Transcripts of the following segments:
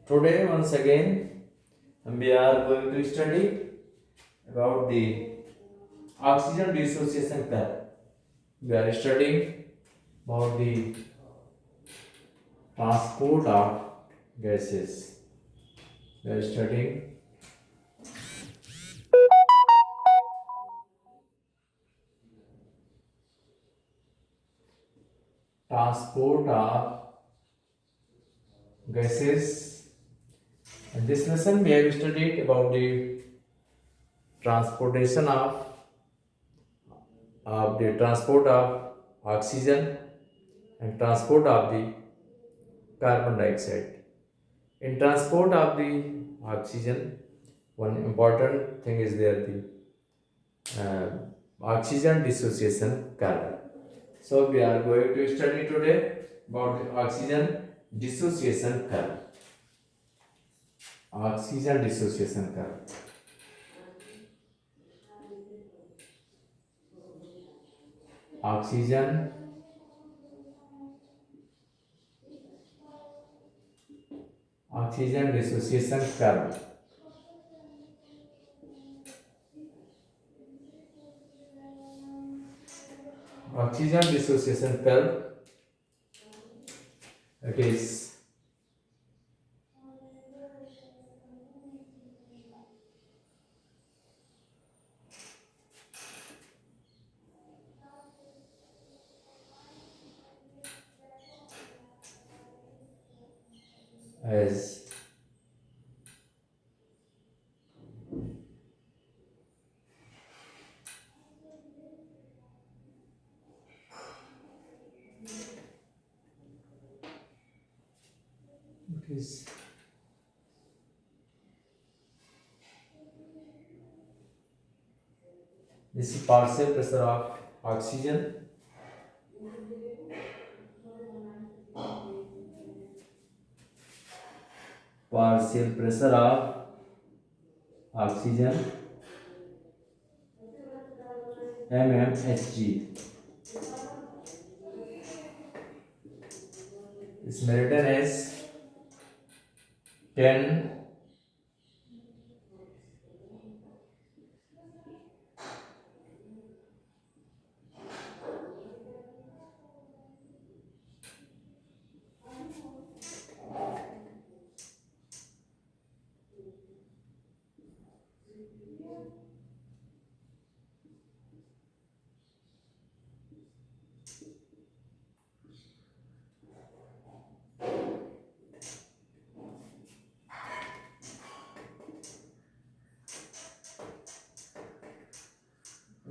Today, once again, we are going to study about the oxygen dissociation curve. We are studying about the transport of gases. We are studying transport of gases. In this lesson, we have studied about the transportation of the transport of oxygen and transport of the carbon dioxide. In transport of the oxygen, one important thing is there the oxygen dissociation curve. So we are going to study today about the oxygen dissociation curve. Oxygen dissociation curve. Oxygen dissociation curve. Oxygen dissociation curve. It is as it is this is partial pressure of oxygen. Partial pressure of oxygen mmHg is written as 10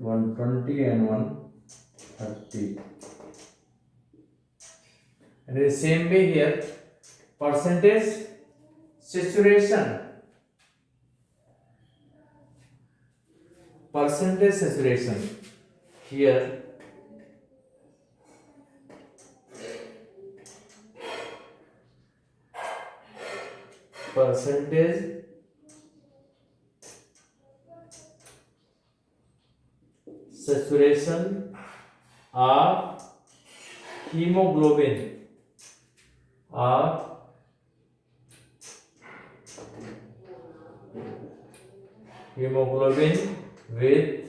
120 and 130. And the same way here, percentage saturation. Percentage saturation. Here, percentage saturation of hemoglobin of hemoglobin with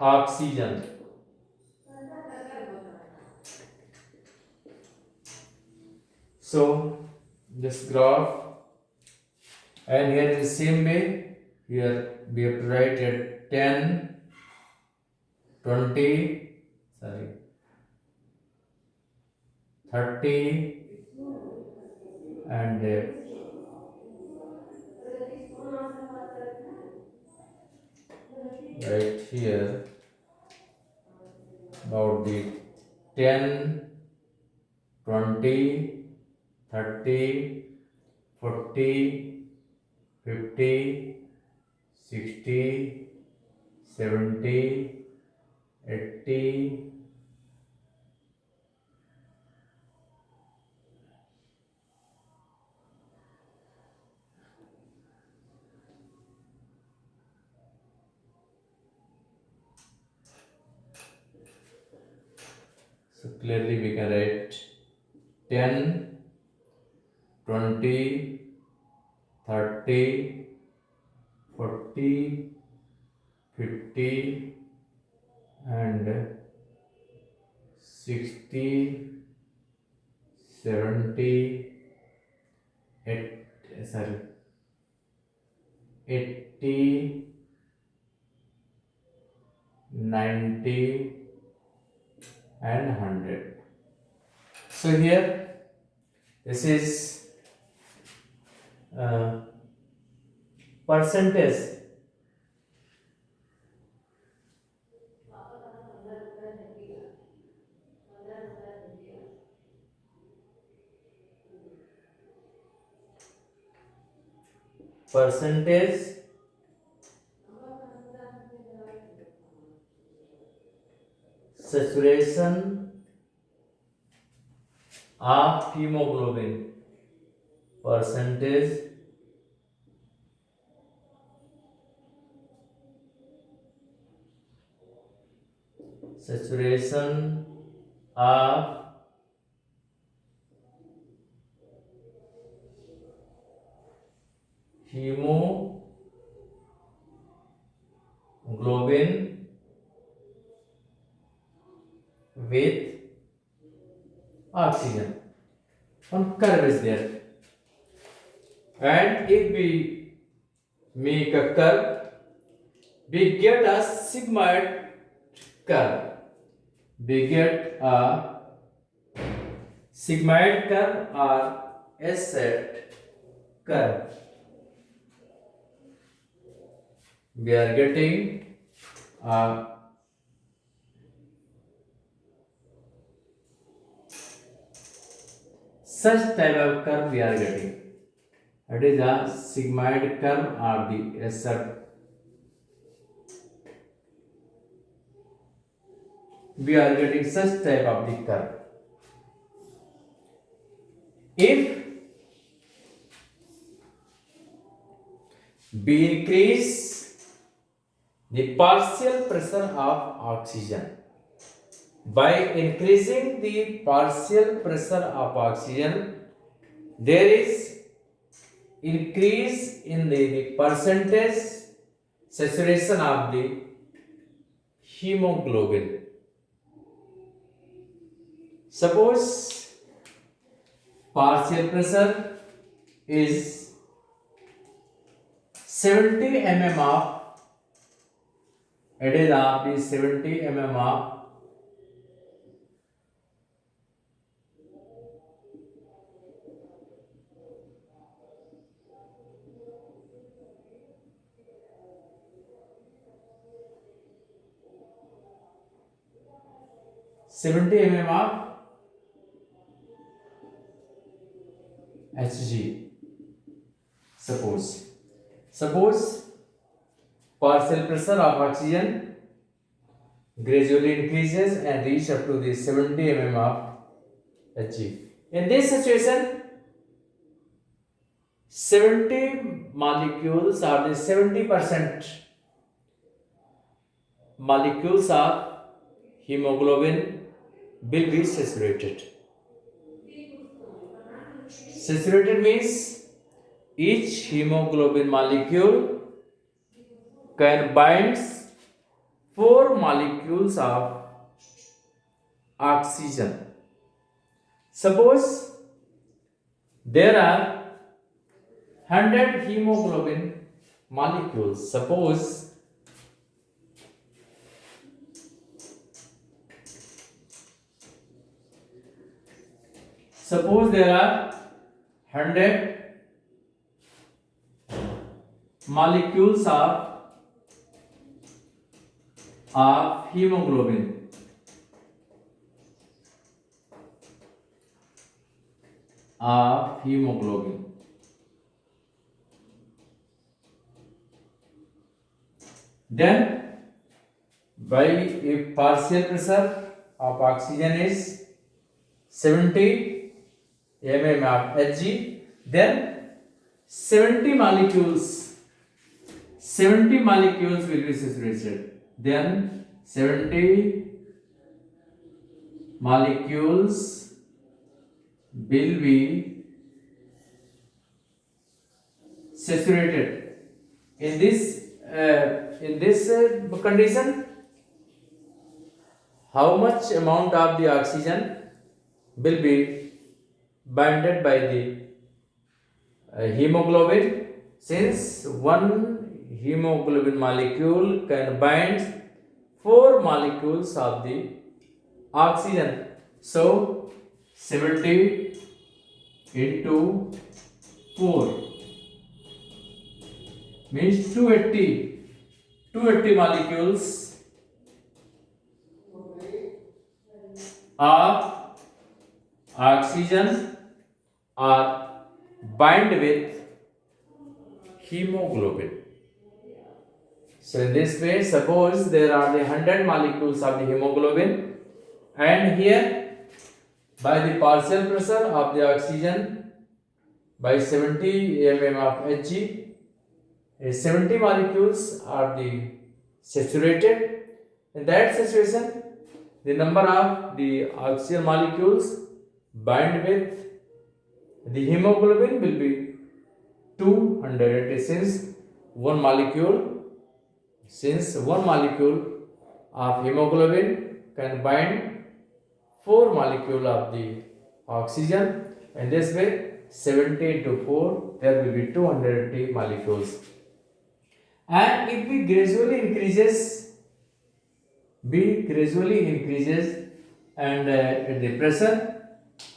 oxygen. So this graph, and here in the same way, here we have to write it 10, 20, sorry, 30, and right here about the 10, 20, 30, 40, 50, 60, 70, 80, So clearly we can write 10, 20, 30, 40, 50 and 60, 70, 80, 90 and 100. So here this is uh, percentage. Percentage saturation of hemoglobin. Percentage saturation of hemoglobin with oxygen. One curve is there, and if we make a curve, we get a sigmoid curve. We get a sigmoid curve or S-set curve. We are getting a such type of curve we are getting. It is a sigmoid curve or the S-set. We are getting such type of the curve. If we increase the partial pressure of oxygen, by increasing the partial pressure of oxygen, there is increase in the percentage saturation of the hemoglobin. Suppose partial pressure is 70 mm of, it is of the 70 mm of 70 mm of Hg. Suppose partial pressure of oxygen gradually increases and reach up to the 70 mm of Hg. In this situation, 70 molecules or the 70% molecules of hemoglobin will be saturated. Saturated means each hemoglobin molecule can bind 4 molecules of oxygen. Suppose there are 100 hemoglobin molecules. Suppose there are 100 molecules of hemoglobin. Then by a partial pressure of oxygen is 70 mm of Hg, then 70 molecules will be saturated. Then 70 molecules will be saturated. In this condition, how much amount of the oxygen will be binded by the hemoglobin, since one hemoglobin molecule can bind four molecules of the oxygen. So 70 into 4 means 280 molecules of oxygen are bind with hemoglobin. So in this way, suppose there are the 100 molecules of the hemoglobin, and here by the partial pressure of the oxygen by 70 mm of Hg, 70 molecules are the saturated. In that situation, the number of the oxygen molecules bind with the hemoglobin will be 200, since one molecule of hemoglobin can bind four molecule of the oxygen. In this way, 70 into 4, there will be 280 molecules. And if B gradually increases, and at the pressure,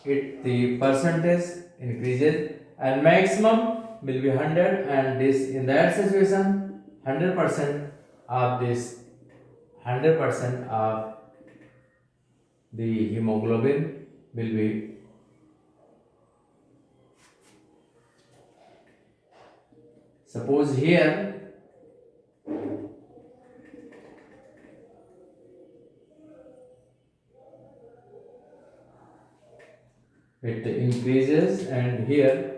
the percentage increases, and maximum will be 100, and this, in that situation, 100% of this 100% of the hemoglobin will be suppose here it increases, and here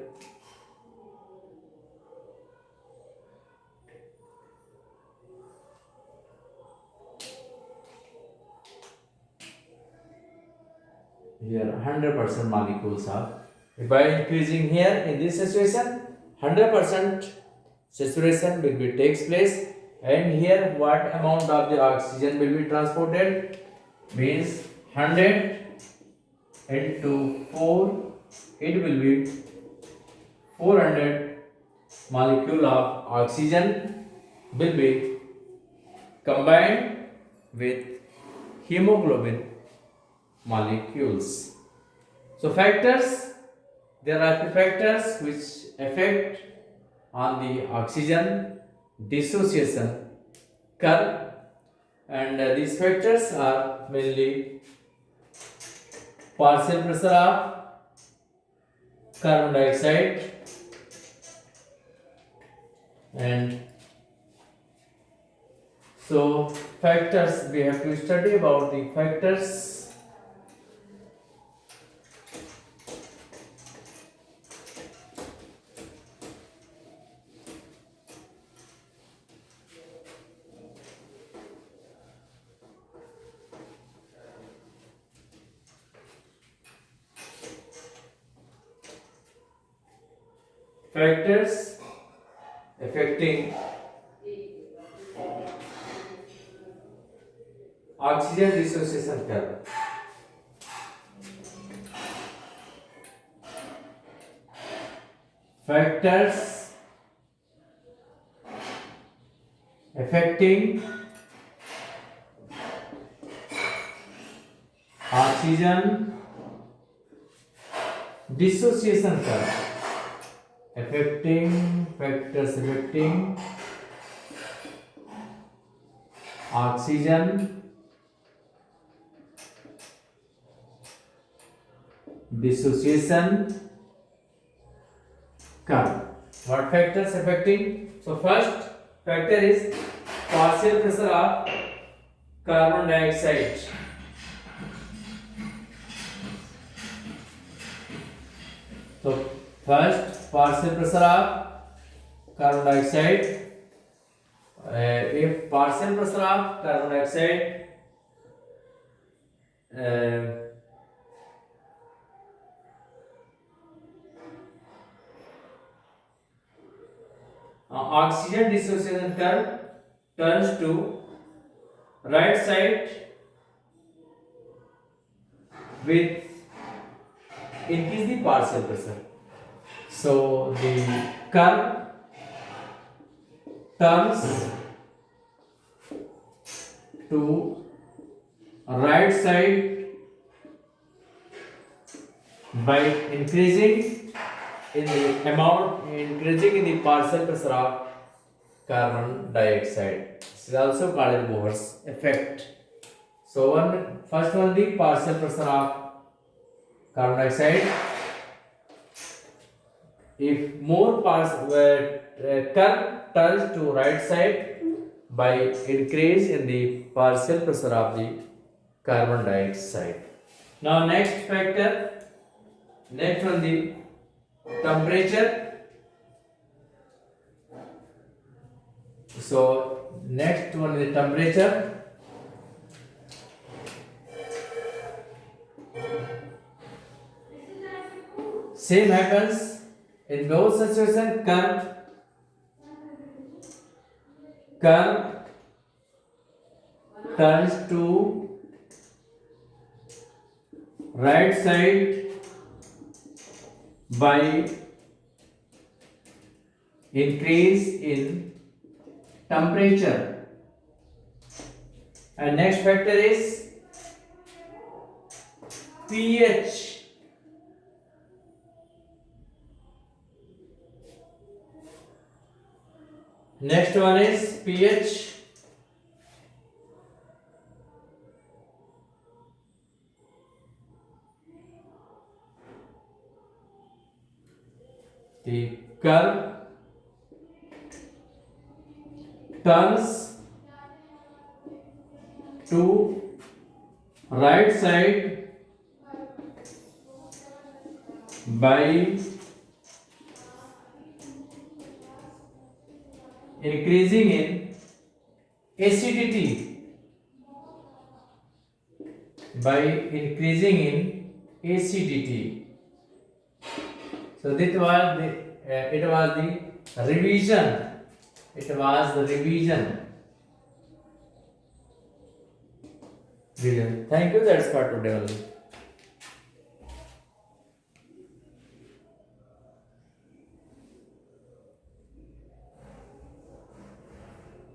here 100% molecules are, by increasing here in this situation 100% saturation will be takes place, and here what amount of the oxygen will be transported means 100 into 4, it will be 400 molecule of oxygen will be combined with hemoglobin molecules. So there are two factors which affect on the oxygen dissociation curve, and these factors are mainly partial pressure of carbon dioxide, and so factors, we have to study about the factors. Factors affecting oxygen dissociation curve. Factors affecting oxygen dissociation curve. Factors affecting oxygen dissociation curve. What factors affecting? So first factor is partial pressure of carbon dioxide. So first, partial pressure of carbon dioxide. If partial pressure of carbon dioxide oxygen dissociation curve turns to right side with increase the partial pressure. So the curve turns to right side by increasing increasing in the partial pressure of carbon dioxide. This is also called as Bohr's effect. So first one the partial pressure of carbon dioxide. If more parts curve turns to right side by increase in the partial pressure of the carbon dioxide. Now next factor, next one the temperature. So next one is the temperature. Same happens in both situations. Curve turns to right side by increase in temperature. And next factor is pH. Next one is pH. The curve turns to right side by increasing in acidity. By increasing in acidity. So this was it was the revision. It was the revision. Thank you. That's for today only.